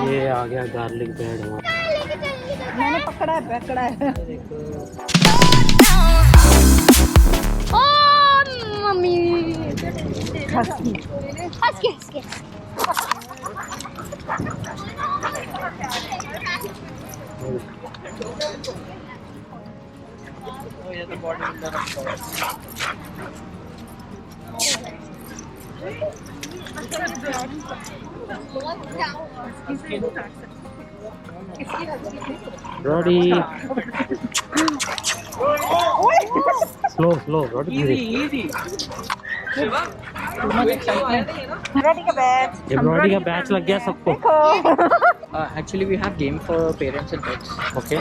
ये आ गया garlic bread हमारा। मैंने पकड़ा है। ओ मम्मी हंस के ये तो बॉडी बिल्डर रोडी स्लो रोडी इजी ब्रॉडी का बैच। ये ब्रॉडी का बैच लग गया सबको। Actually we have game for parents and pets. Okay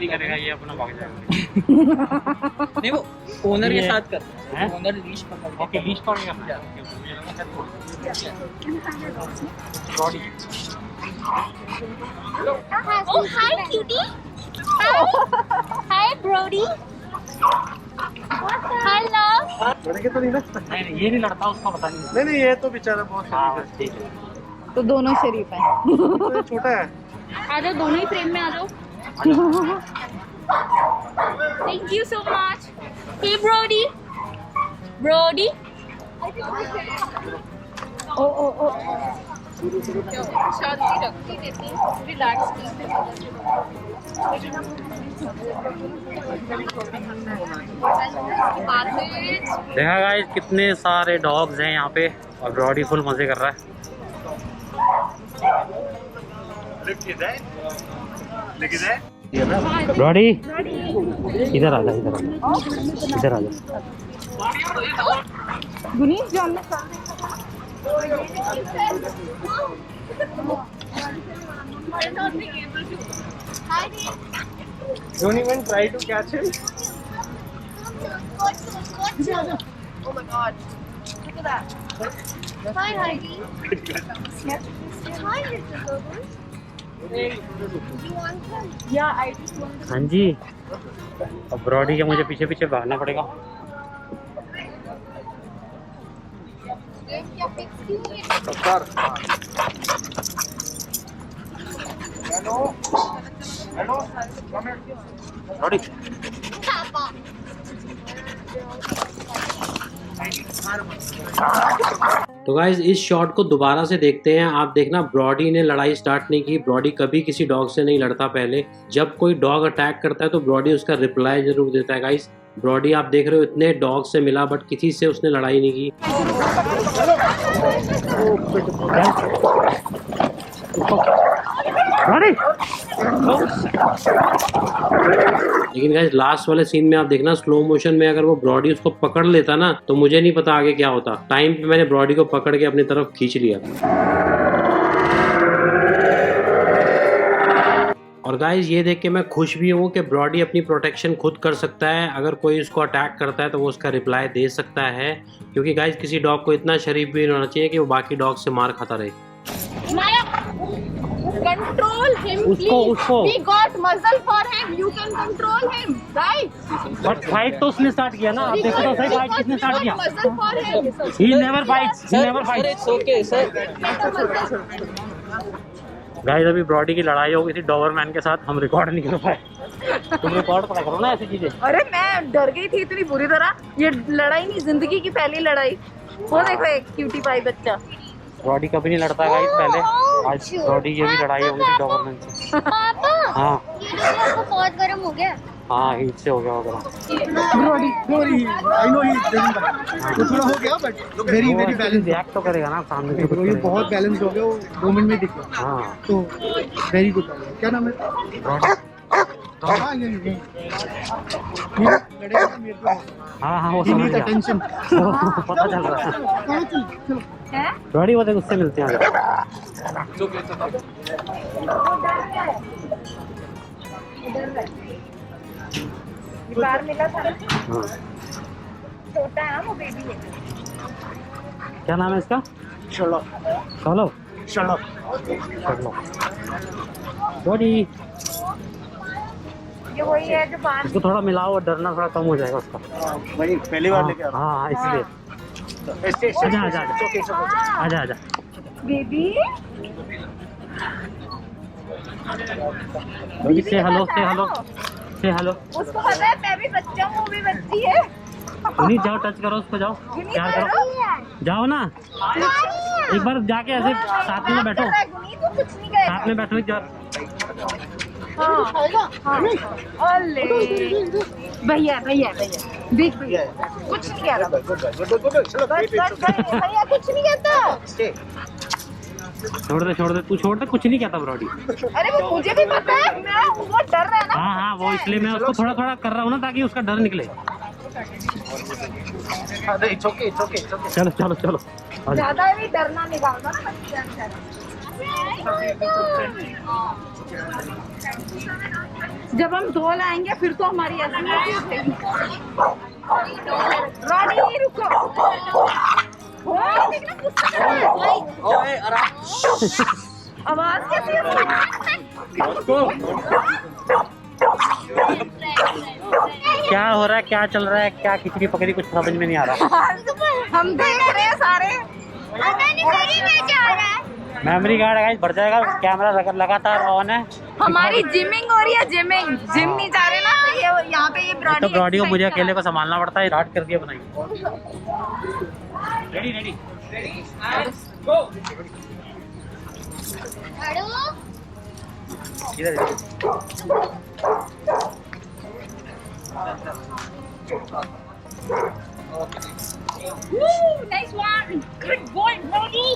करेगा ये अपना भाग जाएगा। नहीं वो ओनर के साथ कर ओनर लीश पकड़ ओके लीश पकड़ेगा Brody. Oh hi cutie. Hi Brody. Hello. लड़के तो नहीं ना? नहीं ये नहीं लड़ता, उसका पता नहीं। नहीं ये तो बेचारा बहुत ठीक है। तो दोनों शरीफ हैं। तो छोटा है। आ जाओ दोनों ही फ्रेम में आ जाओ। Thank you so much. Hey Brody. Brody. ओ शांति रखती देती रिलैक्स देखा गाइस कितने सारे डॉग्स हैं यहाँ पे और ब्रॉडी फुल मजे कर रहा है। ब्रॉडी इधर आ जा इधर आ जा। गुनीश जॉन में Don't even try to catch him. Oh my god. Look at that. Hi Heidi. Hi little Bubbles. You want them? या ID हाँ जी अब ब्रॉडी के मुझे पीछे पीछे भागना पड़ेगा। क्या फिक्स क्यों है? Hello. Brodie Papa. तो गाइज इस शॉट को दोबारा से देखते हैं। आप देखना ब्रॉडी ने लड़ाई स्टार्ट नहीं की। ब्रॉडी कभी किसी डॉग से नहीं लड़ता। पहले जब कोई डॉग अटैक करता है तो ब्रॉडी उसका रिप्लाई जरूर देता है। गाइज ब्रॉडी आप देख रहे हो इतने डॉग से मिला बट किसी से उसने लड़ाई नहीं की। लेकिन गाइस लास्ट वाले सीन में आप देखना स्लो मोशन में अगर वो ब्रॉडी उसको पकड़ लेता ना तो मुझे नहीं पता आगे क्या होता। टाइम पे मैंने ब्रॉडी को पकड़ के अपनी तरफ खींच लिया। और गाइस ये देख के मैं खुश भी हूँ कि ब्रॉडी अपनी प्रोटेक्शन खुद कर सकता है। अगर कोई उसको अटैक करता है तो वो उसका रिप्लाई दे सकता है, क्योंकि गाइस किसी डॉग को इतना शरीफ भी नहीं होना चाहिए कि वो बाकी डॉग से मार खाता रहे। Control him, उसको We got muzzle for him. You can control him, right? But fight तो उसने स्टार्ट किया ना। आप देखो तो सही फाइट किसने स्टार्ट किया। Muzzle for him. He never fights. It's okay sir. Guys अभी ब्रॉडी की लड़ाई हो गई थी डॉबरमैन के साथ, हम रिकॉर्ड नहीं कर पाए। तुम रिकॉर्ड पता करो ना ऐसी चीजें। अरे मैं डर गई थी इतनी बुरी तरह। ये लड़ाई नहीं जिंदगी की पहली लड़ाई। वो देखो एक क्यूटी पाई बच्चा। ब्रॉडी कभी नहीं लड़ता गाइस पहले। आज ब्रॉडी ये भी लड़ाई हो गई थी डॉबरमैन से। पापा, हाँ ये देखो आपको बहुत गर्म हो गया। हाँ हीट से हो गया होगा। Brody, I know he doesn't bite. तो थोड़ा हो गया but very balanced. रिएक्ट तो करेगा ना सामने से। तो ये बहुत बैलेंस हो गया, वो 2 मिनट में दिख गया। हाँ तो वेरी गुड। क्या नाम है? ब्रॉडी। हाँ ये लड़ेगा ना मेरे को। हाँ वो He समझ needs गया। attention. पता चल रहा है। चलो। ब्रॉडी वो देख उससे मिलते हैं। बाहर मिला था। हाँ छोटा है ना वो बेबी है। क्या नाम है इसका? चलो चलो चलो। ब्रॉडी ये वही है जो बाहर। इसको थोड़ा मिलाओ और डरना थोड़ा कम हो जाएगा उसका। वही पहली बार लेके आ रहा हूँ। हाँ इसलिए आजा आजा आजा आजा बेबी से हेलो से हेलो से हेलो। उसको पता है मैं भी बच्चा हूँ, वो भी बच्ची है। गुनी जाओ टच करो उसको, जाओ प्यार करो, जाओ ना एक बार जाके ऐसे साथ में बैठो, कुछ नहीं करेगा। साथ में बैठो एक बार। ओले भैया भैया भैया देख भैया कुछ नहीं कह रहा, बस भैया कुछ नहीं कहता। छोड़ दे तू छोड़ दे, कुछ नहीं कहता ब्रॉडी। अरे वो मुझे भी पता है, मैं वो डर रहा है ना। हाँ हाँ वो इसलिए मैं उसको थोड़ा थोड़ा कर रहा हूँ ना, ताकि उसका डर निकले। चलो चलो चलो ज्यादा भी डरना निकालना ना बच्चे अंदर। जब हम दो लाएंगे फिर तो हमारी ऐसी होगी। रॉडी रुको, देखना गुस्सा कर रहा है। ओए आराम। आवाज कैसी है? क्या हो रहा है, क्या चल रहा है, क्या खिचड़ी पकड़ी, कुछ समझ में नहीं आ रहा। हम देख रहे हैं सारे। मेमोरी कार्ड गाइस बढ़ जाएगा, कैमरा लगातार ऑन है। हमारी जिमिंग हो रही है, जिमिंग जिम नहीं जा रहे ना, तो ये यहाँ पे ये तो ब्रॉडी को मुझे अकेले को संभालना पड़ता है, राट कर दिया बनाई। रेडी रेडी गो। इधर Nice one. Good boy, Brody.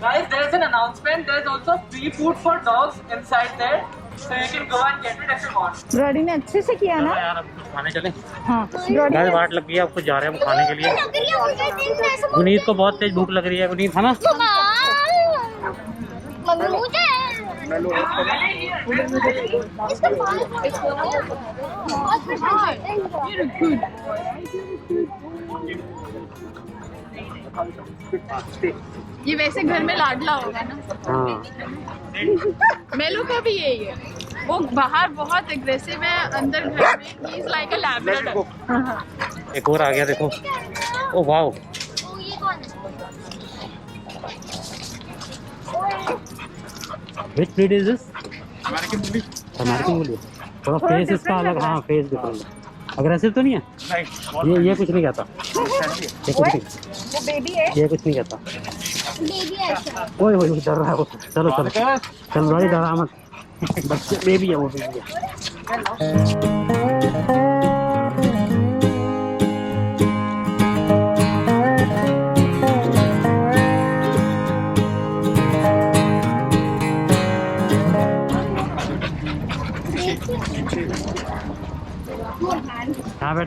Guys, there's an announcement. There's also free food for dogs inside there, so you can go and get it if you want. Brodie ने अच्छे से किया ना। यार अब कुछ खाने चले। हाँ ब्रॉडी गाइस वाट लग गई है, अब कुछ जा रहे हैं हम खाने के लिए। गुनीत को बहुत तेज भूख लग रही है, गुनीत है ना। ये वैसे घर में लाडला होगा ना। हाँ मेलू का भी यही है, वो बाहर बहुत एग्रेसिव है, अंदर घर में he is like a Labrador. एक और आ गया देखो। Oh wow, which breed is this? American bully. थोड़ा फेस इसका अलग, हाँ फेस डिफरेंट है। अग्रेसिव तो नहीं है ये कुछ नहीं कहता, ये कुछ नहीं, वो बेबी है। ये कुछ नहीं कहता। ओए ओए डर रहा है वो। चलो चलो चल बड़ी डरा मत, बच्चे बेबी है वो, बेबी है।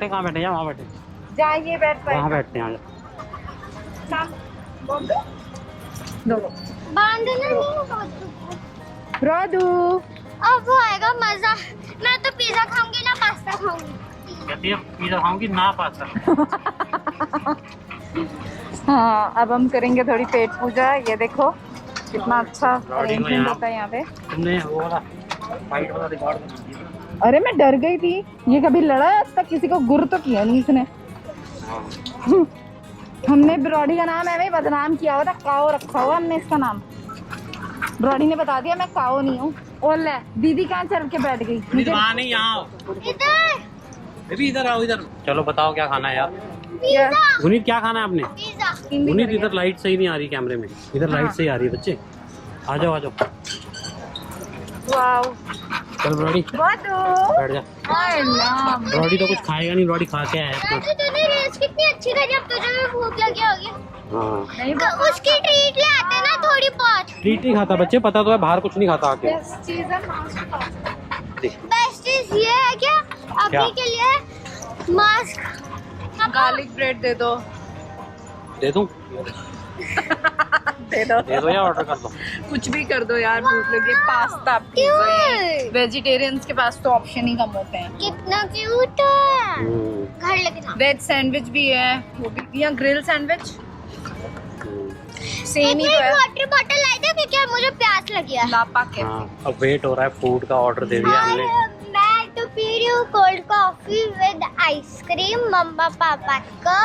कहाँ बैठे या वहाँ बैठे? जाइए बैठ पाए। वहाँ बैठते हैं। राधू अब वो आएगा मजा। मैं तो पिज्जा खाऊंगी ना पास्ता खाऊंगी। कहती है पिज्जा खाऊंगी ना पास्ता। हाँ अब हम करेंगे थोड़ी पेट पूजा। ये देखो कितना अच्छा अरेंजमेंट होता है यहाँ पे। तुमने वो वाला फाइट वाला रिकॉर्ड बना दिया। अरे मैं डर गई थी, ये कभी लड़ा है आज तक, किसी को गुर तो किया नहीं इसने। हमने ब्रॉडी का नाम ऐਵੇਂ बदनाम किया हुआ था, काओ रखा हुआ हमने इसका नाम। ब्रॉडी ने बता दिया मैं काओ नहीं हूँ। ओले दीदी कहाँ चल के बैठ गई? मुझे वहाँ नहीं, यहाँ इधर बेबी, इधर आओ इधर। चलो बताओ क्या खाना है यार। पिज्जा गुनीत क्या खाना है आपने? पिज्जा। गुनीत इधर लाइट सही नहीं आ रही कैमरे में, इधर लाइट सही आ रही है बच्चे। आ जाओ आ जाओ। वाओ चल ब्रॉडी बहुत बैठ जा। ब्रॉडी तो कुछ खाएगा नहीं, ब्रॉडी खा के आया है। तूने रेस कितनी अच्छी करी, अब तुझे भी भूख लगी होगी। हाँ उसकी ट्रीट ले आते ना थोड़ी बहुत। ट्रीट नहीं खाता बच्चे, पता तो है बाहर कुछ नहीं खाता आके। बेस्ट चीज ये है क्या क्या? अभी के लिए मास्क। गार्लिक ब्रेड दे दो। दे दूं? दे दो या ऑर्डर कर दो? कुछ भी कर दो यार, भूख लगी। पास्ता क्यूट, वेजिटेरियंस के पास तो ऑप्शन ही कम होते हैं। कितना क्यूट है। घर लग रहा। वेज सैंडविच भी है, वो भी, या ग्रिल सैंडविच सेम ही तो है। वाटर बॉटल लाई दे क्योंकि अब मुझे प्यास लगी है। लापा के हाँ अब वेट हो रहा है, फूड का ऑर्डर दे दिया हमने। मैं तो पी रही हूँ कोल्ड कॉफी विद आइसक्रीम, मम्मा पापा का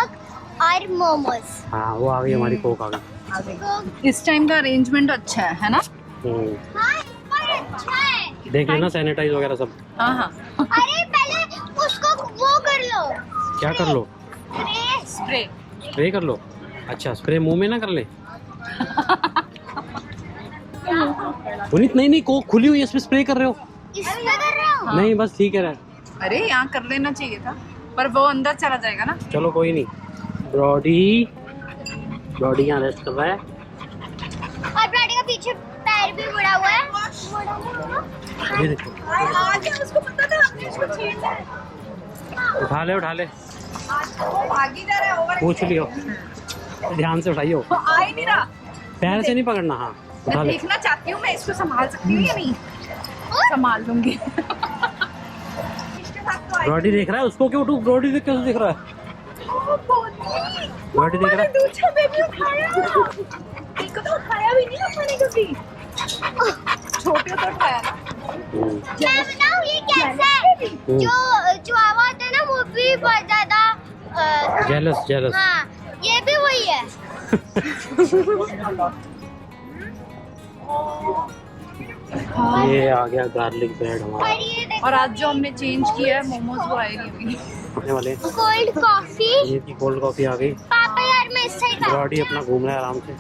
और मोमोज। हाँ वो आ गई हमारी कोक आ गई। इस टाइम का अरेंजमेंट अच्छा है ना? हाँ पर अच्छा है। देख लेना सैनिटाइज वगैरह सब। हाँ हाँ। अरे पहले उसको वो कर लो। क्या कर लो? स्प्रे। स्प्रे कर लो। अच्छा स्प्रे मुंह में ना कर ले। पुनीत नहीं कोक खुली हुई है, इसमें स्प्रे कर रहे हो? इसमें कर रहे हो? नहीं बस ठीक है। अरे यहाँ कर लेना चाहिए था, पर वो अंदर चला जाएगा ना। चलो कोई नहीं। ब्रॉडी यहाँ रेस्ट कर रहा है। और ब्राडी का पीछे पैर भी मुड़ा हुआ है। ये देखो उसको पता था आपने इसको छेड़ना है। उठा ले आगे जा रहा है ओवर। पूछ लियो, ध्यान से उठाइयो। आ ही नहीं रहा। पैर से नहीं पकड़ना। हाँ उठा मैं ले। देखना चाहती हूँ मैं इसको संभाल सकती हूँ या नहीं। संभाल लूंगी। ब्रॉडी देख रहा है उसको, क्यों उठू? ब्रॉडी देख कैसे देख रहा है? ब्रॉडी देख रहा है। दूसरा बेबी उठाया। एक तो उठाया भी नहीं अपने कभी। छोटे तो उठाया ना। मैं बताऊँ ये कैसा है? जो आवा होता है ना वो भी बहुत ज्यादा जेलस। हाँ ये भी वही है। ये आ गया गार्लिक ब्रेड हमारा। और ये देखो और आज जो हमने चेंज किया है मोमोज वो आए नहीं अभी। आने वाले। Cold coffee. ये की कोल्ड कॉफी आ गई। पापा यार मैं इस साइड ब्रॉडी अपना घूम रहा है आराम से।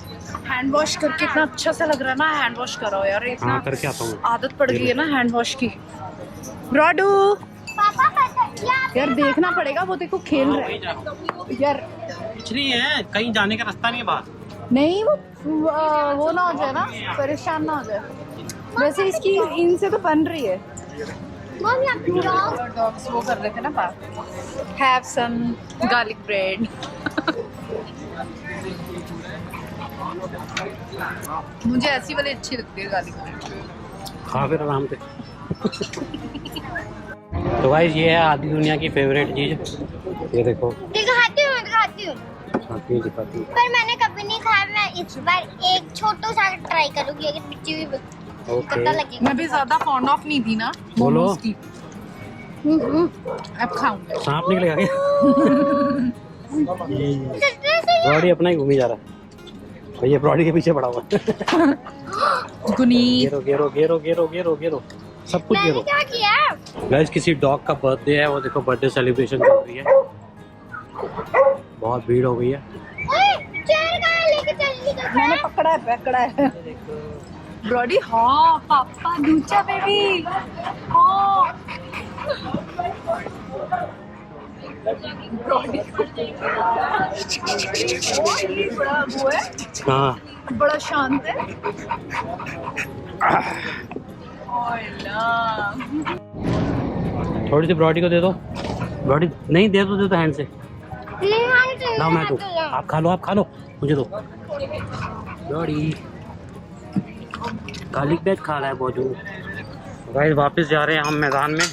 हैंड वॉश करके इतना अच्छा सा लग रहा है ना। हैंड वॉश करो यार, इतना हाँ करके आता हूँ। आदत पड़ गई है ना हैंड वॉश की। ब्रॉडू पापा पता यार देखना पड़ेगा, वो देखो खेल रहा है यार। कुछ नहीं है, कहीं जाने का रास्ता नहीं है बाहर। नहीं वो ना हो जाए ना, परेशान ना हो जाए। वैसे इसकी इनसे तो बन रही है। मम्मी आपकी डॉग डॉग्स वो कर रहे थे ना बात। Have some garlic bread. मुझे ऐसी वाली अच्छी लगती है गार्लिक ब्रेड। खा फिर आराम से। तो गाइस ये है आधी दुनिया की फेवरेट चीज। ये देखो दिखाती हूँ दिखाती हूँ। पर मैंने कभी नहीं खाया। मैं इस बार एक छोटा सा ट्राई करूँगी, अगर बच्ची भी पता लगेगा। मैं भी ज्यादा फॉन्ड ऑफ नहीं थी ना बोलो। मोमोज की। अब खाऊंगी। सांप निकलेगा क्या? ब्रॉडी अपना ही घूमी जा रहा है भैया, ब्रॉडी के पीछे पड़ा हुआ है। गुनी गेरो सब कुछ मैंने गेरो। क्या किया? गाइस किसी डॉग का बर्थडे है, वो देखो बर्थडे सेलिब्रेशन चल रही है। बहुत भीड़ हो गई है। ओए, चेयर कहाँ लेके चलनी का? मैंने पकड़ा है ब्रॉडी। हाँ पापा दूचा बेबी। हाँ ब्रॉडी ये बड़ा वो है, हाँ बड़ा शांत है। थोड़ी सी ब्रॉडी को दे दो। ब्रॉडी नहीं दे दो हैंड से। लाओ मैं दूँ। आप खा लो मुझे दो। ब्रॉडी गार्लिक ब्रेड खा रहा है बहुत। गाइस वापस जा रहे हैं हम मैदान में।